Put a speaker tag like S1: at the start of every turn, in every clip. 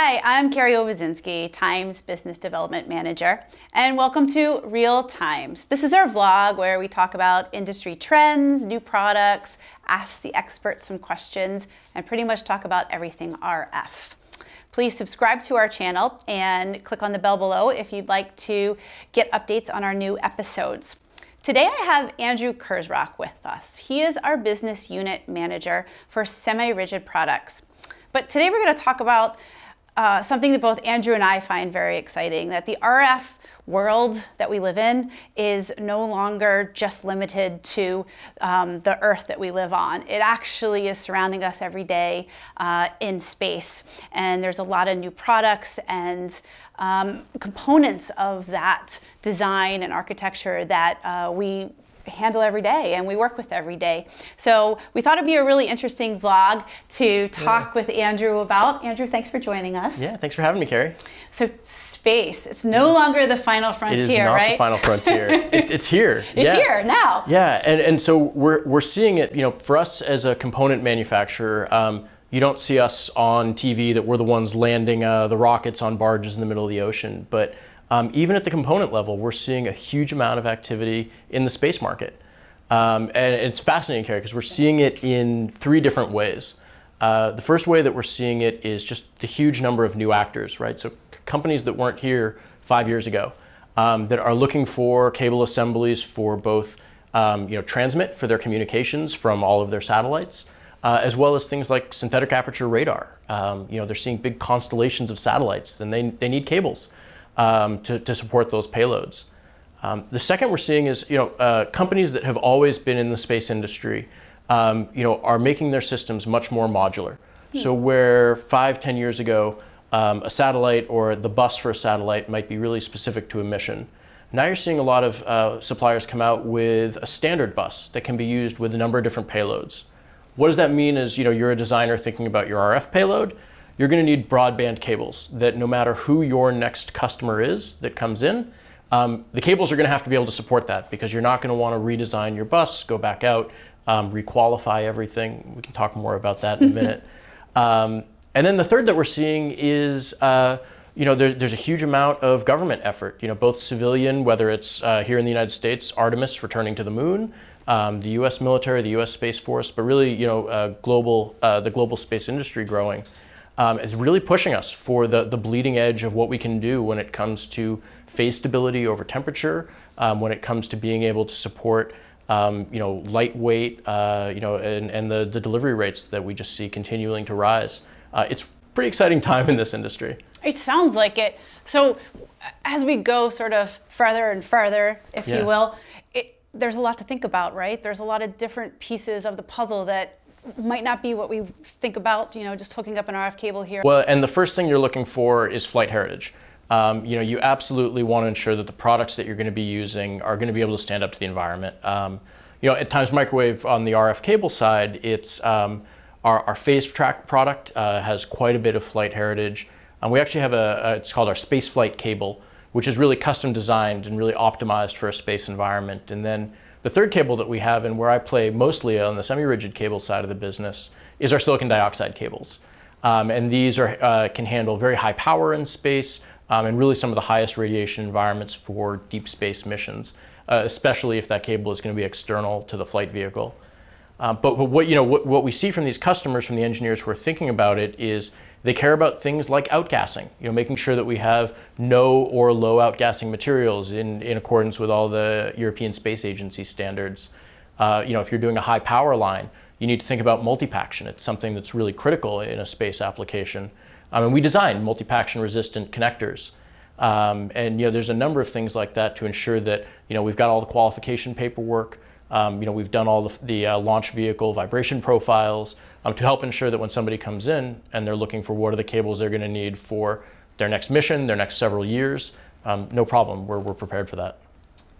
S1: Hi, I'm Carrie Obedzinski, Times Business Development Manager, and welcome to Real Times. This is our vlog where we talk about industry trends, new products, ask the experts some questions, and pretty much talk about everything RF. Please subscribe to our channel and click on the bell below if you'd like to get updates on our new episodes. Today I have Andrew Kurzok with us. He is our Business Unit Manager for semi-rigid products. But today we're going to talk about something that both Andrew and I find very exciting, that the RF world that we live in is no longer just limited to the Earth that we live on. It actually is surrounding us every day in space. And there's a lot of new products and components of that design and architecture that we handle every day and we work with every day. So we thought it'd be a really interesting vlog to talk with Andrew about. Andrew, thanks for joining us.
S2: Yeah, thanks for having me, Carrie.
S1: So space, it's no longer the final frontier, right? It is not
S2: the final frontier. It's here.
S1: It's here now.
S2: Yeah, and so we're seeing it, for us as a component manufacturer, you don't see us on TV that we're the ones landing the rockets on barges in the middle of the ocean, but even at the component level, we're seeing a huge amount of activity in the space market. And it's fascinating, Carrie, because we're seeing it in three different ways. The first way that we're seeing it is just the huge number of new actors, right? So companies that weren't here 5 years ago that are looking for cable assemblies for both transmit for their communications from all of their satellites, as well as things like synthetic aperture radar. They're seeing big constellations of satellites, and they need cables to support those payloads. The second we're seeing is, companies that have always been in the space industry, are making their systems much more modular. So where 5-10 years ago, a satellite or the bus for a satellite might be really specific to a mission, now you're seeing a lot of suppliers come out with a standard bus that can be used with a number of different payloads. What does that mean is, you're a designer thinking about your RF payload. You're going to need broadband cables that no matter who your next customer is that comes in, the cables are going to have to be able to support that, because you're not going to want to redesign your bus, go back out, requalify everything. We can talk more about that in a minute. And then the third that we're seeing is, there's a huge amount of government effort, both civilian, whether it's here in the United States, Artemis returning to the moon, the U.S. military, the U.S. Space Force, but really, the global space industry growing. Is really pushing us for the bleeding edge of what we can do when it comes to phase stability over temperature, when it comes to being able to support, lightweight, and the delivery rates that we just see continuing to rise. It's a pretty exciting time in this industry. It
S1: sounds like it. So as we go sort of further and further, if you will, there's a lot to think about, right? There's a lot of different pieces of the puzzle that might not be what we think about, just hooking up an RF cable here.
S2: Well, and the first thing you're looking for is flight heritage. You absolutely want to ensure that the products that you're going to be using are going to be able to stand up to the environment. At Times Microwave on the RF cable side, it's our phase track product has quite a bit of flight heritage. We actually have it's called our space flight cable, which is really custom designed and really optimized for a space environment. And then the third cable that we have, and where I play mostly on the semi-rigid cable side of the business, is our silicon dioxide cables. And these can handle very high power in space and really some of the highest radiation environments for deep space missions, especially if that cable is going to be external to the flight vehicle. But what we see from these customers, from the engineers who are thinking about it, is they care about things like outgassing, making sure that we have no or low outgassing materials in accordance with all the European Space Agency standards. If you're doing a high power line, you need to think about multipaction. It's something that's really critical in a space application. And we design multipaction resistant connectors. There's a number of things like that to ensure that, we've got all the qualification paperwork. We've done all the launch vehicle vibration profiles to help ensure that when somebody comes in and they're looking for what are the cables they're going to need for their next mission, their next several years, no problem. We're prepared for that.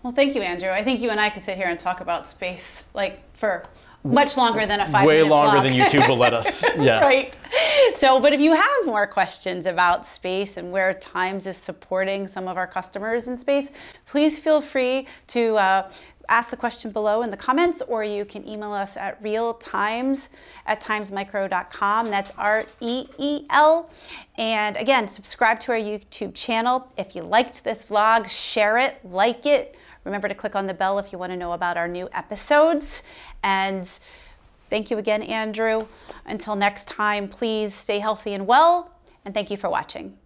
S1: Well, thank you, Andrew. I think you and I could sit here and talk about space like for much longer than a 5-minute
S2: way longer
S1: vlog.
S2: than YouTube will let us. Yeah.
S1: Right. So, but if you have more questions about space and where Times is supporting some of our customers in space, please feel free to ask the question below in the comments, or you can email us at realtimes@timesmicro.com. That's REEL. And again, subscribe to our YouTube channel. If you liked this vlog, share it, like it. Remember to click on the bell if you want to know about our new episodes. And thank you again, Andrew. Until next time, please stay healthy and well, and thank you for watching.